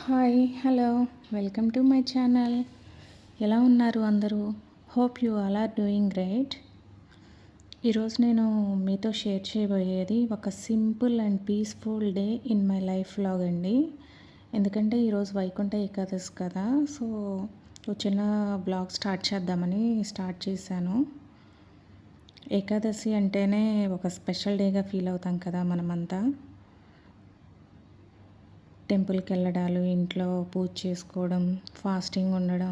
Hi hello welcome to my channel. ఎలా ఉన్నారు అందరూ? Hope you all are doing great. ఈరోజు నేను మీతో షేర్ చేయబోయేది ఒక simple and peaceful day in my life vlog అండి. ఎందుకంటే ఈరోజు వైకుంఠ ఏకాదశి కదా, సో ఒక చిన్న బ్లాగ్ స్టార్ట్ చేద్దామని స్టార్ట్ చేశాను. ఏకాదశి అంటేనే ఒక స్పెషల్ డేగా ఫీల్ అవుతాం కదా మనమంతా. టెంపుల్కి వెళ్ళడాలు, ఇంట్లో పూజ చేసుకోవడం, ఫాస్టింగ్ ఉండడం.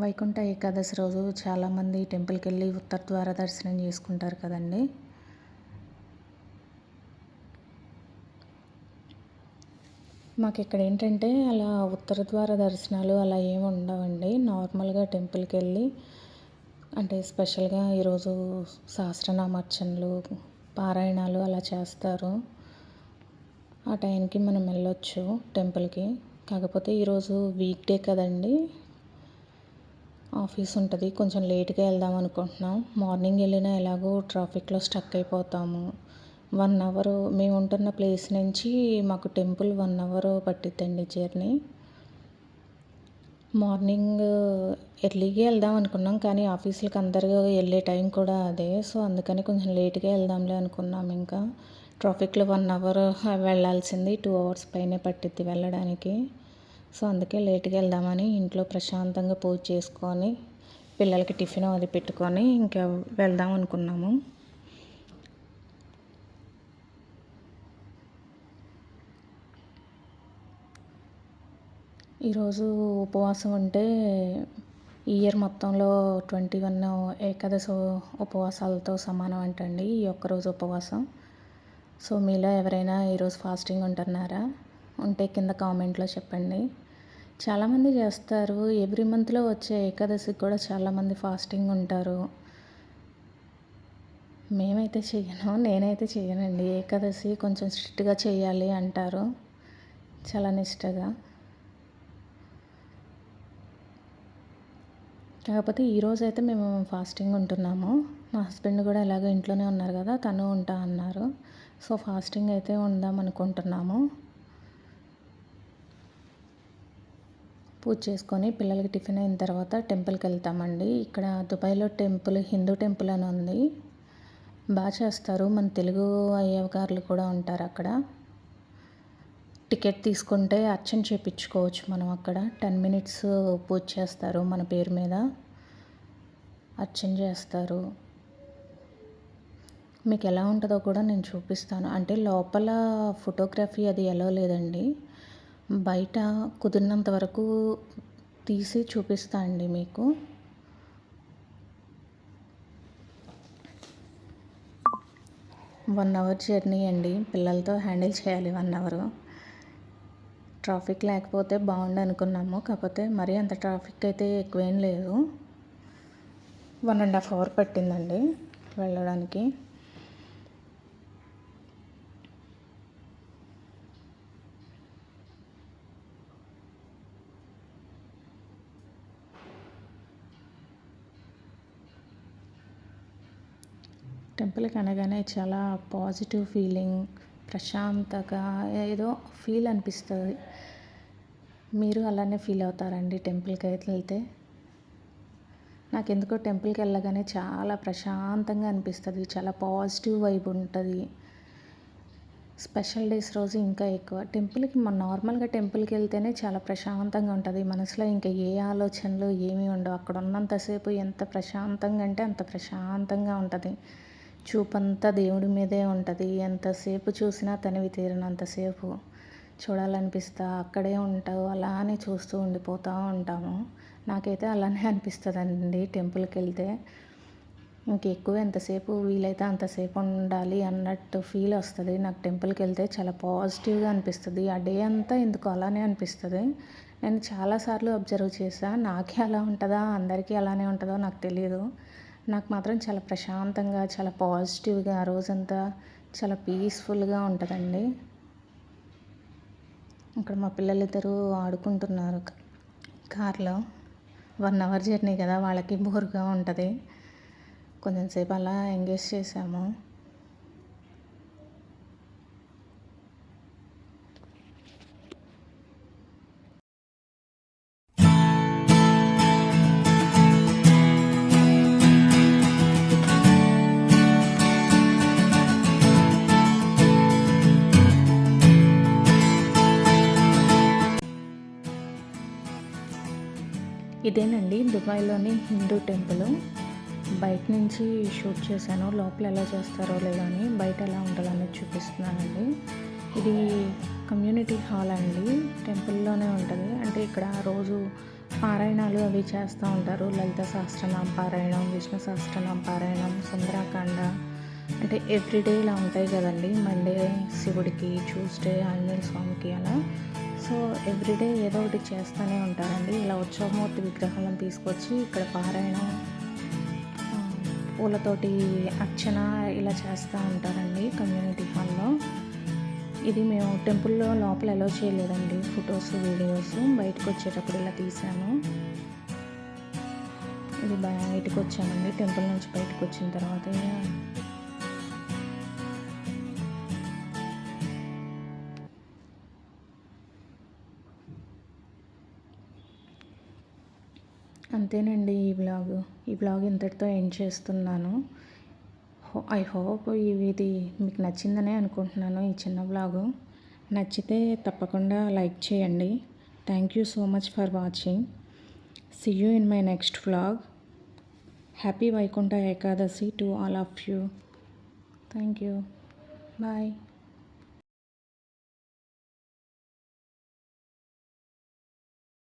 వైకుంఠ ఏకాదశి రోజు చాలామంది టెంపుల్కి వెళ్ళి ఉత్తర ద్వార దర్శనం చేసుకుంటారు కదండి. మాకు ఇక్కడ ఏంటంటే అలా ఉత్తర ద్వార దర్శనాలు అలా ఏమి ఉండవండి. నార్మల్గా టెంపుల్కి వెళ్ళి అంటే స్పెషల్గా ఈరోజు సహస్రనామార్చనలు, పారాయణాలు అలా చేస్తారు. ఆ టైంకి మనం వెళ్ళొచ్చు టెంపుల్కి. కాకపోతే ఈరోజు వీక్ డే కదండి, ఆఫీస్ ఉంటుంది. కొంచెం లేట్గా వెళ్దాం అనుకుంటున్నాం. మార్నింగ్ వెళ్ళినా ఎలాగో ట్రాఫిక్లో స్టక్ అయిపోతాము. 1 అవర్ మేము ఉంటున్న ప్లేస్ నుంచి మాకు టెంపుల్ 1 అవర్ పట్టిద్దండి జర్నీ. మార్నింగ్ ఎర్లీగా వెళ్దాం అనుకున్నాం, కానీ ఆఫీసులకు అందరూ వెళ్ళే టైం కూడా అదే. సో అందుకని కొంచెం లేట్గా వెళ్దాంలే అనుకున్నాం. ఇంకా ట్రాఫిక్లో 1 అవర్ వెళ్ళాల్సింది 2 అవర్స్ పైనే పట్టిద్ది వెళ్ళడానికి. సో అందుకే లేట్గా వెళ్దామని ఇంట్లో ప్రశాంతంగా పూజ చేసుకొని పిల్లలకి టిఫిన్ అది పెట్టుకొని ఇంకా వెళ్దాం అనుకున్నాము. ఈరోజు ఉపవాసం ఉంటే ఈ ఇయర్ మొత్తంలో 21 ఏకాదశి ఉపవాసాలతో సమానం అంటండి ఈ ఒక్కరోజు ఉపవాసం. సో మీలో ఎవరైనా ఈరోజు ఫాస్టింగ్ ఉంటున్నారా? ఉంటే కింద కామెంట్లో చెప్పండి. చాలామంది చేస్తారు. ఎవ్రీ మంత్లో వచ్చే ఏకాదశికి కూడా చాలామంది ఫాస్టింగ్ ఉంటారు. నేనైతే చెయ్యనండి. ఏకాదశి కొంచెం స్ట్రిక్ట్గా చేయాలి అంటారు, చాలా నిష్టగా. కాకపోతే ఈరోజు అయితే మేము ఫాస్టింగ్ ఉంటున్నాము. మా హస్బెండ్ కూడా ఎలాగో ఇంట్లోనే ఉన్నారు కదా, తను ఉంటా అన్నారు. సో ఫాస్టింగ్ అయితే ఉందాం అనుకుంటున్నాము. పూజ చేసుకొని పిల్లలకి టిఫిన్ అయిన తర్వాత టెంపుల్కి వెళ్తామండి. ఇక్కడ దుబాయ్లో హిందూ టెంపుల్ అని ఉంది. బాగా చేస్తారు. మన తెలుగు అయ్యగారులు కూడా ఉంటారు అక్కడ. టికెట్ తీసుకుంటే అర్చన చేయించుకోవచ్చు మనం అక్కడ. 10 minutes పూజ చేస్తారు, మన పేరు మీద అర్చన చేస్తారు. మీకు ఎలా ఉంటుందో కూడా నేను చూపిస్తాను. అంటే లోపల ఫోటోగ్రఫీ అది ఎలా లేదండి, బయట కుదిరినంత వరకు తీసి చూపిస్తా అండి మీకు. వన్ అవర్ జర్నీ అండి, పిల్లలతో హ్యాండిల్ చేయాలి 1 అవర్. ట్రాఫిక్ లేకపోతే బాగుండు అనుకున్నాము, కాకపోతే మరీ అంత ట్రాఫిక్ అయితే ఎక్కువేం లేదు. 1.5 hour పట్టిందండి వెళ్ళడానికి. టెంపుల్కి అనగానే చాలా పాజిటివ్ ఫీలింగ్, ప్రశాంతగా ఏదో ఫీల్ అనిపిస్తుంది. మీరు అలానే ఫీల్ అవుతారండి టెంపుల్కి అయితే వెళ్తే? నాకెందుకో టెంపుల్కి వెళ్ళగానే చాలా ప్రశాంతంగా అనిపిస్తుంది, చాలా పాజిటివ్ వైబ్ ఉంటుంది. స్పెషల్ డేస్ రోజు ఇంకా ఎక్కువ. నార్మల్గా టెంపుల్కి వెళ్తేనే చాలా ప్రశాంతంగా ఉంటుంది. మనసులో ఇంకా ఏ ఆలోచనలు ఏమీ ఉండవు. అక్కడ ఉన్నంతసేపు ఎంత ప్రశాంతంగా అంటే అంత ప్రశాంతంగా ఉంటుంది. చూపంతా దేవుడి మీదే ఉంటుంది. ఎంతసేపు చూసినా తనివి తీరినంతసేపు అక్కడే ఉంటావు, అలానే చూస్తూ ఉండిపోతూ ఉంటాము. నాకైతే అలానే అనిపిస్తుందండి టెంపుల్కి వెళ్తే. ఇంకెక్కువ ఎంతసేపు వీలైతే అంతసేపు ఉండాలి అన్నట్టు ఫీల్ వస్తుంది నాకు. టెంపుల్కి వెళ్తే చాలా పాజిటివ్గా అనిపిస్తుంది. ఆ డే అంతా ఎందుకు అలానే అనిపిస్తుంది. నేను చాలాసార్లు అబ్జర్వ్ చేశాను. నాకే అలా ఉంటుందా, అందరికీ అలానే ఉంటుందో నాకు తెలియదు. నాకు మాత్రం చాలా ప్రశాంతంగా, చాలా పాజిటివ్గా ఆ రోజంతా చాలా పీస్ఫుల్గా ఉంటుందండి. ఇక్కడ మా పిల్లలిద్దరూ ఆడుకుంటున్నారు కార్లో. 1 అవర్ జర్నీ కదా, వాళ్ళకి బోర్గా ఉంటుంది. కొంచెం సేపు అలా ఎంగేజ్ చేసాము. ఇదేనండి దుబాయ్లోని హిందూ టెంపుల్. బయట నుంచి షూట్ చేశాను. లోపల ఎలా చేస్తారో లేదో అని, బయట ఎలా ఉంటుందో అనేది చూపిస్తున్నానండి. ఇది కమ్యూనిటీ హాల్ అండి, టెంపుల్లోనే ఉంటుంది. అంటే ఇక్కడ రోజు పారాయణాలు అవి చేస్తూ ఉంటారు. లలిత సహస్రనామ పారాయణం, విష్ణు సహస్రనామ పారాయణం, సుందరాకాండ, అంటే ఎవ్రీడే ఇలా ఉంటాయి కదండి. మండే శివుడికి, ట్యూస్డే ఆంజనేయ స్వామికి అలా. సో ఎవ్రీడే ఏదో ఒకటి చేస్తూనే ఉంటారండి. ఇలా ఉత్సవమూర్తి విగ్రహాలను తీసుకొచ్చి ఇక్కడ పారాయణం, పూలతోటి అర్చన ఇలా చేస్తూ ఉంటారండి కమ్యూనిటీ హాల్లో. ఇది మేము టెంపుల్లో లోపల అలో చేయలేదండి, ఫొటోస్ వీడియోస్ బయటకు వచ్చేటప్పుడు ఇలా తీసాను. ఇది బయటకు వచ్చామండి, టెంపుల్ నుంచి బయటకు వచ్చిన తర్వాత అంతేనండి. ఈ బ్లాగ్ ఇంతటితో ఎండ్ చేస్తున్నాను. ఐ హోప్ ఇది మీకు నచ్చిందనే అనుకుంటున్నాను. ఈ చిన్న బ్లాగు నచ్చితే తప్పకుండా లైక్ చేయండి. Thank you so much for watching. See you in my next vlog. Happy Vaikuntha Ekadashi to all of you. Thank you. Bye.